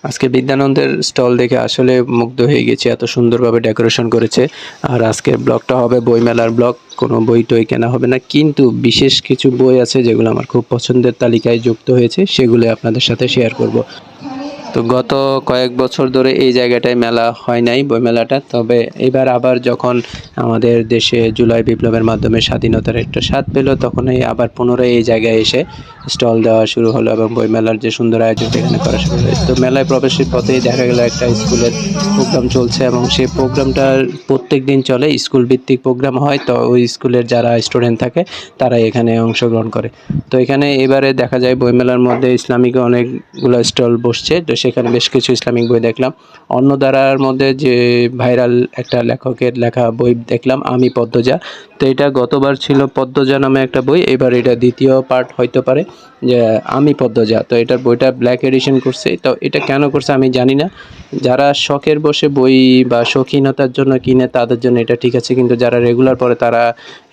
আজকে বিদ্যানন্দের স্টল দেখে আসলে মুগ্ধ হয়ে গেছি, এত সুন্দরভাবে ডেকোরেশন করেছে। আর আজকের ব্লগটা হবে বইমেলার ব্লগ, কোনো বই টই কেনা হবে না, কিন্তু বিশেষ কিছু বই আছে যেগুলো আমার খুব পছন্দের তালিকায় যুক্ত হয়েছে, সেগুলো আপনাদের সাথে শেয়ার করব। তো গত কয়েক বছর ধরে এই জায়গাটায় মেলা হয় নাই, বইমেলাটা। তবে এবার আবার যখন আমাদের দেশে জুলাই বিপ্লবের মাধ্যমে স্বাধীনতার একটা স্বাদ পেল, তখনই আবার পুনরায় এই জায়গায় এসে স্টল দেওয়া শুরু হলো এবং বইমেলার যে সুন্দর আয়োজন এখানে করা শুরু হলো। তো মেলায় প্রবেশের পথেই দেখা গেল একটা স্কুলের প্রোগ্রাম চলছে এবং সেই প্রোগ্রামটার প্রত্যেক দিন চলে, স্কুল ভিত্তিক প্রোগ্রাম হয়। তো ওই স্কুলের যারা স্টুডেন্ট থাকে তারা এখানে অংশগ্রহণ করে। তো এখানে এবারে দেখা যায় বইমেলার মধ্যে ইসলামিক অনেকগুলো স্টল বসছে, তো সেখানে বেশ কিছু ইসলামিক বই দেখলাম। অন্নদারার মধ্যে যে ভাইরাল একটা লেখকের লেখা বই দেখলাম, আমি পদ্মজা। তো এটা গতবার ছিল পদ্মজা নামে একটা বই, এবার এটা দ্বিতীয় পার্ট হইতে পারে, যে আমি পদ্মজা। তো এটার বইটা ব্ল্যাক এডিশন করছে। তো এটা কেন করছে আমি জানি না, যারা শখের বসে বই বা শৌখিনতার জন্য কিনে তাদের জন্য এটা ঠিক আছে, কিন্তু যারা রেগুলার পড়ে তারা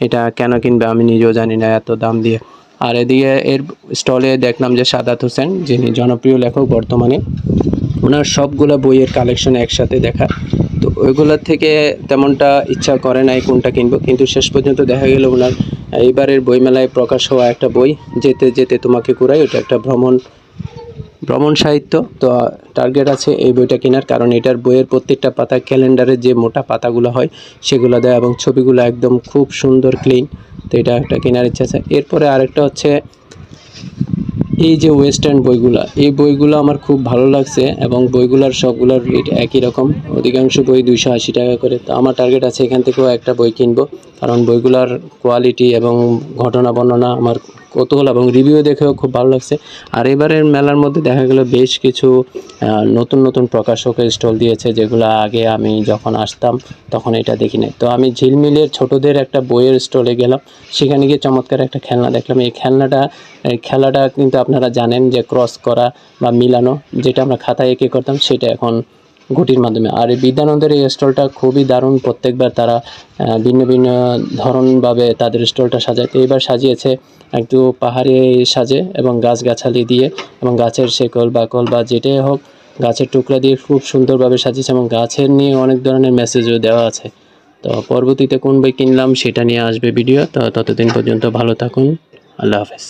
এটা কেন কিনবে আমি নিজেও জানি না এত দাম দিয়ে। আর এদিকে এর স্টলে দেখলাম যে সাদাত হোসেন, যিনি জনপ্রিয় লেখক বর্তমানে, ওনার সবগুলো বইয়ের কালেকশন একসাথে দেখা। তো ওইগুলোর থেকে তেমনটা ইচ্ছা করে নাই কোনটা কিনবো, কিন্তু শেষ পর্যন্ত দেখা গেল ওনার এইবারের বইমেলায় প্রকাশ হওয়া একটা বই, যেতে যেতে তোমাকে কুড়াই, ওটা একটা ভ্রমণ সাহিত্য। তো টার্গেট আছে এই বইটা কেনার, কারণ এটার বইয়ের প্রত্যেকটা পাতা ক্যালেন্ডারের যে মোটা পাতাগুলো হয় সেগুলো দেয় এবং ছবিগুলো একদম খুব সুন্দর ক্লিন। তো এটা একটা কেনার ইচ্ছা আছে। এরপরে আরেকটা হচ্ছে এই যে ওয়েস্টার্ন বইগুলো, এই বইগুলো আমার খুব ভালো লাগছে এবং বইগুলোর সবগুলোর রেট একই রকম, অধিকাংশ বই 280 টাকা করে। তো আমার টার্গেট আছে এখান থেকেও একটা বই কিনবো, কারণ বইগুলোর কোয়ালিটি এবং ঘটনা বর্ণনা আমার কৌতূহল এবং রিভিউ দেখেও খুব ভালো লাগছে। আর এবারের মেলার মধ্যে দেখা গেল বেশ কিছু নতুন নতুন প্রকাশকের স্টল দিয়েছে, যেগুলো আগে আমি যখন আসতাম তখন এটা দেখি নাই। তো আমি ঝিলমিলের ছোটদের একটা বইয়ের স্টলে গেলাম, সেখানে গিয়ে চমৎকার একটা খেলনা দেখলাম। এই খেলাটা কিন্তু আপনারা জানেন যে ক্রস করা বা মিলানো, যেটা আমরা খাতায় এঁকে করতাম, সেটা এখন ঘটির মাধ্যমে। আর এই বিদ্যানন্দের এই স্টলটা খুবই দারুণ, প্রত্যেকবার তারা ভিন্ন ভিন্ন ধরনভাবে তাদের স্টলটা সাজায়। তো এবার সাজিয়েছে একটু পাহাড়ি সাজে এবং গাছগাছালি দিয়ে এবং গাছের শেকল বাকল বা যেটাই হোক গাছের টুকরা দিয়ে খুব সুন্দরভাবে সাজিয়েছে এবং গাছের নিয়ে অনেক ধরনের মেসেজও দেওয়া আছে। তো পরবর্তীতে কোন বই কিনলাম সেটা নিয়ে আসবে ভিডিও। তো ততদিন পর্যন্ত ভালো থাকুন, আল্লাহ হাফেজ।